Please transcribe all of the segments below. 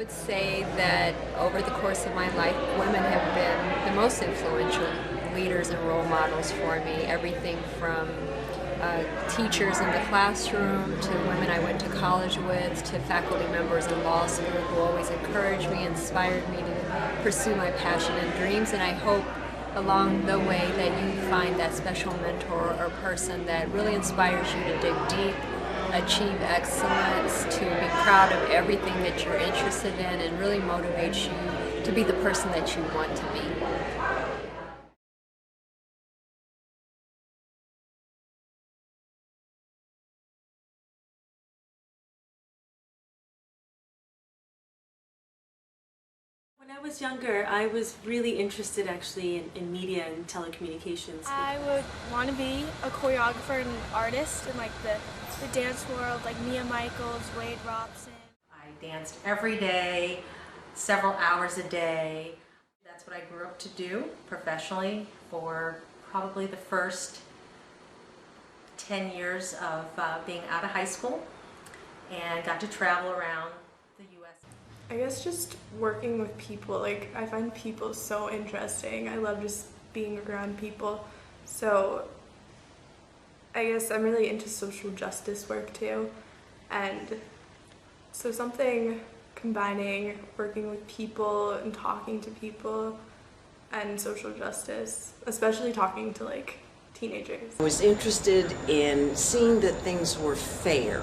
would say that over the course of my life, women have been the most influential leaders and role models for me. Everything from teachers in the classroom to women I went to college with to faculty members in law school who always encouraged me, inspired me to pursue my passion and dreams. And I hope along the way that you find that special mentor or person that really inspires you to dig deep, achieve excellence, to be proud of everything that you're interested in, and really motivates you to be the person that you want to be. When I was younger, I was really interested actually in media and telecommunications. I would want to be a choreographer and an artist in like the dance world, like Mia Michaels, Wade Robson. I danced every day, several hours a day. That's what I grew up to do professionally for probably the first 10 years of being out of high school, and got to travel around the U.S. I guess just working with people. Like, I find people so interesting. I love just being around people. So I guess I'm really into social justice work too. And so something combining working with people and talking to people and social justice, especially talking to like teenagers. I was interested in seeing that things were fair.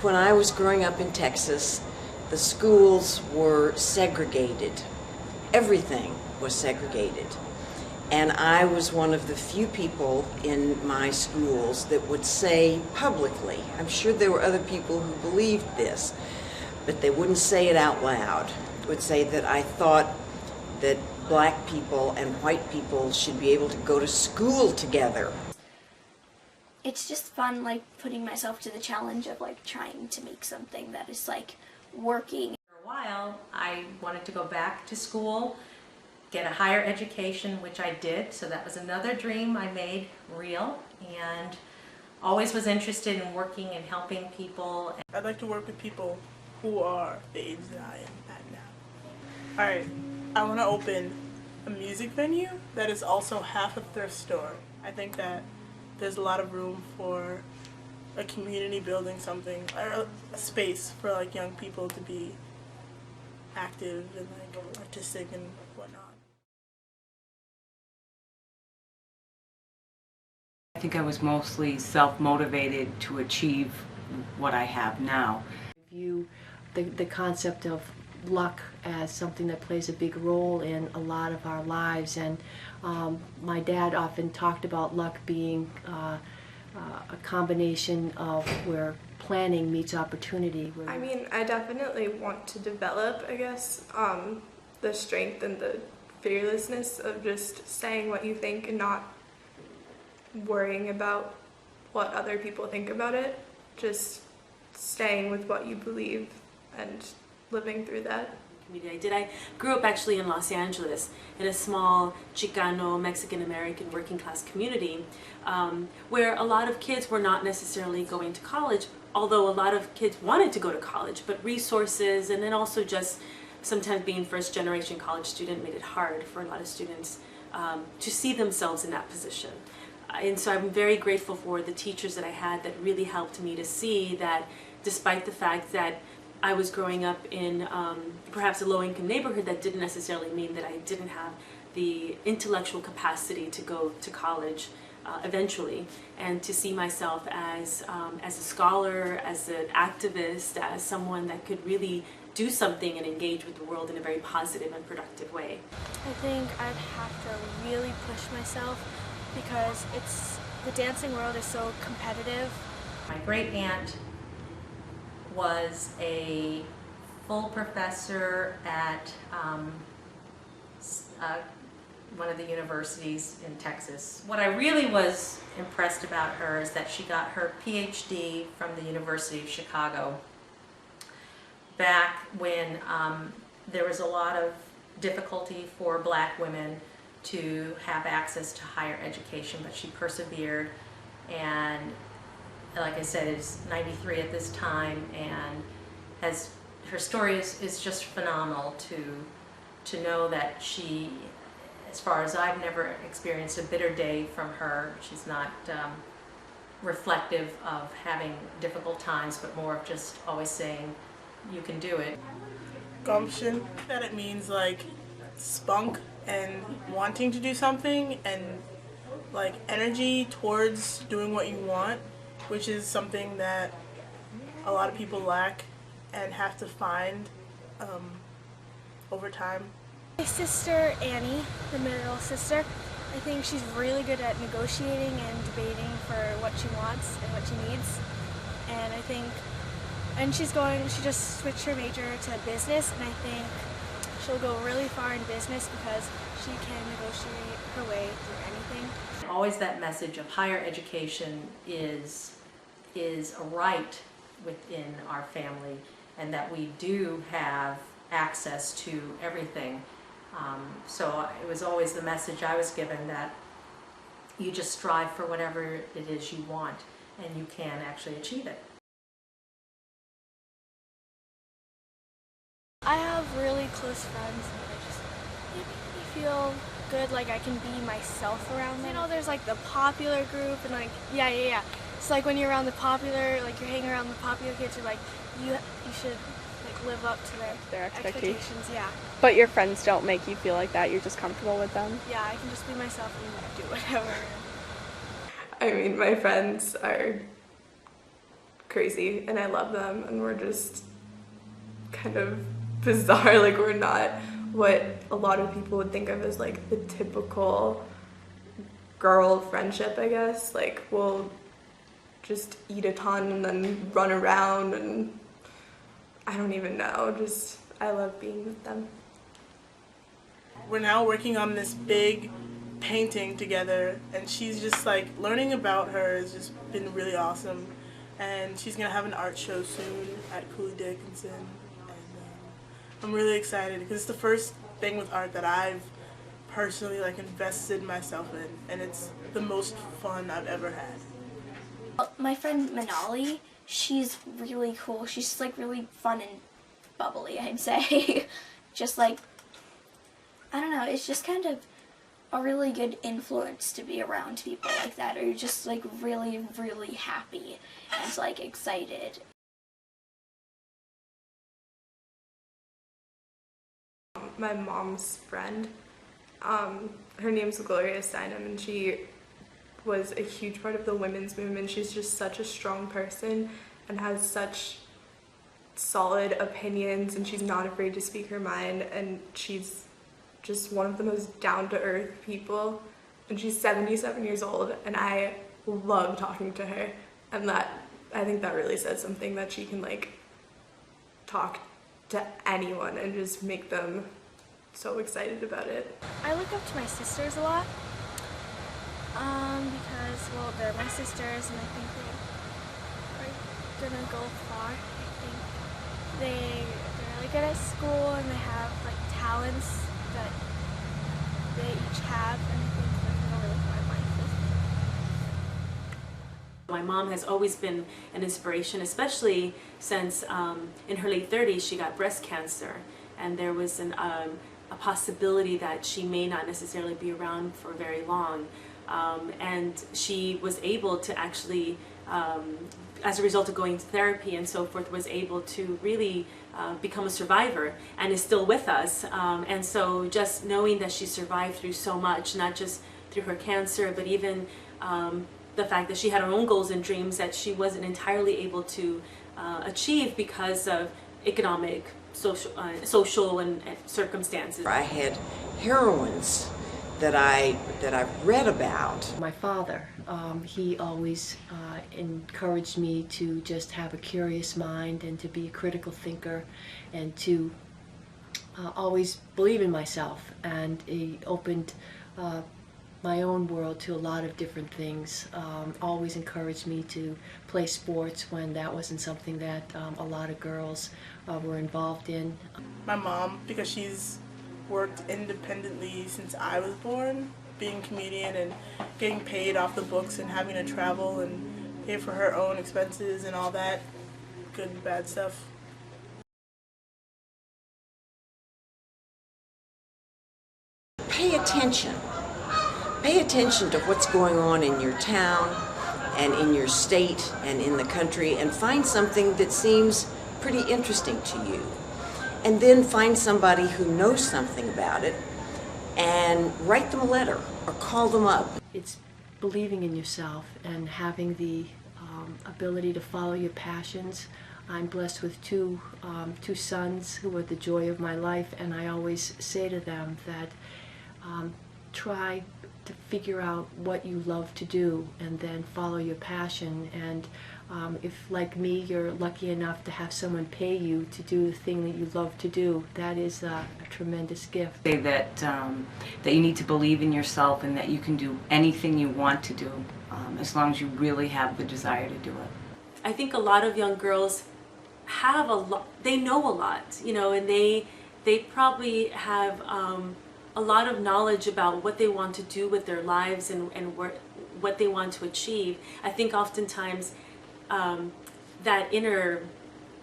When I was growing up in Texas, the schools were segregated. Everything was segregated. And I was one of the few people in my schools that would say publicly, I'm sure there were other people who believed this, but they wouldn't say it out loud, would say that I thought that black people and white people should be able to go to school together. It's just fun, like, putting myself to the challenge of like trying to make something that is like working. For a while, I wanted to go back to school, get a higher education, which I did, so that was another dream I made real, and always was interested in working and helping people. I'd like to work with people who are the age that I am at now. Alright, I want to open a music venue that is also half a thrift store. I think that there's a lot of room for a community building something, or a space for like young people to be active and like artistic and whatnot. I think I was mostly self-motivated to achieve what I have now. View the concept of luck as something that plays a big role in a lot of our lives, and my dad often talked about luck being a combination of where planning meets opportunity. I mean, I definitely want to develop, I guess, the strength and the fearlessness of just saying what you think and not worrying about what other people think about it. Just staying with what you believe and living through that. I grew up actually in Los Angeles in a small Chicano, Mexican-American working class community where a lot of kids were not necessarily going to college, although a lot of kids wanted to go to college, but resources and then also just sometimes being first generation college student made it hard for a lot of students to see themselves in that position. And so I'm very grateful for the teachers that I had that really helped me to see that despite the fact that I was growing up in perhaps a low-income neighborhood, that didn't necessarily mean that I didn't have the intellectual capacity to go to college eventually, and to see myself as a scholar, as an activist, as someone that could really do something and engage with the world in a very positive and productive way. I think I'd have to really push myself because the dancing world is so competitive. My great aunt was a full professor at one of the universities in Texas. What I really was impressed about her is that she got her PhD from the University of Chicago back when there was a lot of difficulty for black women to have access to higher education, but she persevered, and like I said, is 93 at this time and has her story is just phenomenal to know that she, as far as I've never experienced a bitter day from her. She's not reflective of having difficult times, but more of just always saying, you can do it. Gumption, that it means like spunk and wanting to do something and like energy towards doing what you want, which is something that a lot of people lack and have to find over time. My sister Annie, the middle sister, I think she's really good at negotiating and debating for what she wants and what she needs. And I think, she just switched her major to business, and I think she'll go really far in business because she can negotiate her way through anything. Always that message of higher education is a right within our family, and that we do have access to everything. So it was always the message I was given, that you just strive for whatever it is you want, and you can actually achieve it. I have really close friends and they make me feel good, like I can be myself around them. You know, there's like the popular group and like, yeah. It's like when you're around the popular, like you're hanging around the popular kids, you're like, you should like live up to their expectations, yeah. But your friends don't make you feel like that, you're just comfortable with them? Yeah, I can just be myself and do whatever. I mean, my friends are crazy and I love them, and we're just kind of bizarre. Like, we're not what a lot of people would think of as like the typical girl friendship, I guess. Like, we'll just eat a ton and then run around, and I don't even know, just I love being with them. We're now working on this big painting together, and she's just like, learning about her has just been really awesome. And she's gonna have an art show soon at Cooley Dickinson, and I'm really excited because it's the first thing with art that I've personally like invested myself in, and it's the most fun I've ever had. My friend Manali, she's really cool. She's like really fun and bubbly, I'd say. Just like, I don't know, it's just kind of a really good influence to be around people like that, or you're just like really, really happy and like excited. My mom's friend, her name's Gloria Steinem, and she was a huge part of the women's movement. She's just such a strong person and has such solid opinions, and she's not afraid to speak her mind, and she's just one of the most down-to-earth people, and she's 77 years old, and I love talking to her, and I think that really says something, that she can like talk to anyone and just make them so excited about it. I look up to my sisters a lot because, well, they're my sisters and I think they're gonna go far. I think they're really good at school and they have like talents that they each have, and I think they're gonna really far in life. My mom has always been an inspiration, especially since in her late 30s she got breast cancer, and there was a possibility that she may not necessarily be around for very long. And she was able to actually, as a result of going to therapy and so forth, was able to really become a survivor and is still with us. And so just knowing that she survived through so much, not just through her cancer, but even the fact that she had her own goals and dreams that she wasn't entirely able to achieve because of economic, social and circumstances. I had heroines that I've read about. My father, he always encouraged me to just have a curious mind and to be a critical thinker and to always believe in myself, and he opened my own world to a lot of different things. Always encouraged me to play sports when that wasn't something that a lot of girls were involved in. My mom, because she's worked independently since I was born, being a comedian and getting paid off the books and having to travel and pay for her own expenses and all that good and bad stuff. attention. Pay attention to what's going on in your town and in your state and in the country, and find something that seems pretty interesting to you. And then find somebody who knows something about it and write them a letter or call them up. It's believing in yourself and having the ability to follow your passions. I'm blessed with two sons who are the joy of my life, and I always say to them that try to figure out what you love to do and then follow your passion. And if, like me, you're lucky enough to have someone pay you to do the thing that you love to do, that is a tremendous gift. Say that that you need to believe in yourself and that you can do anything you want to do, as long as you really have the desire to do it. I think a lot of young girls have they know a lot, you know, and they probably have a lot of knowledge about what they want to do with their lives and what they want to achieve. I think oftentimes that inner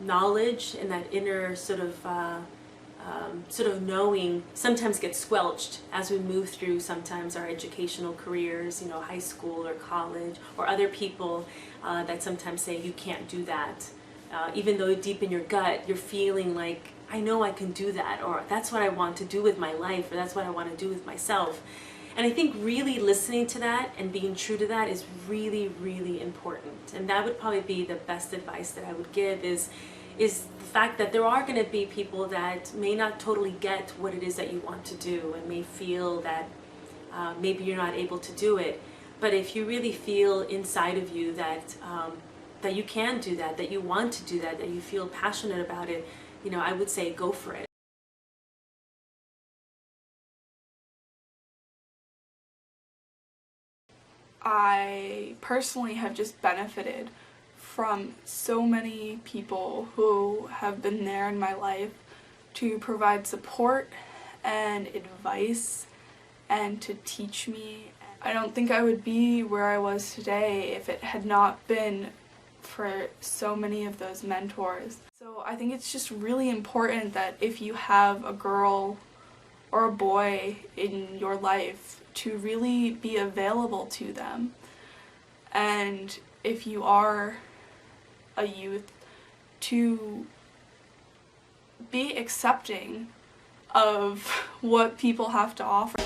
knowledge and that inner sort of knowing sometimes gets squelched as we move through sometimes our educational careers, you know, high school or college, or other people that sometimes say you can't do that, even though deep in your gut you're feeling like, I know I can do that, or that's what I want to do with my life, or that's what I want to do with myself. And I think really listening to that and being true to that is really, really important. And that would probably be the best advice that I would give, is the fact that there are going to be people that may not totally get what it is that you want to do and may feel that maybe you're not able to do it. But if you really feel inside of you that that you can do that, that you want to do that, that you feel passionate about it, you know, I would say go for it. I personally have just benefited from so many people who have been there in my life to provide support and advice and to teach me. I don't think I would be where I was today if it had not been for so many of those mentors. So I think it's just really important that if you have a girl or a boy in your life, to really be available to them. And if you are a youth, to be accepting of what people have to offer.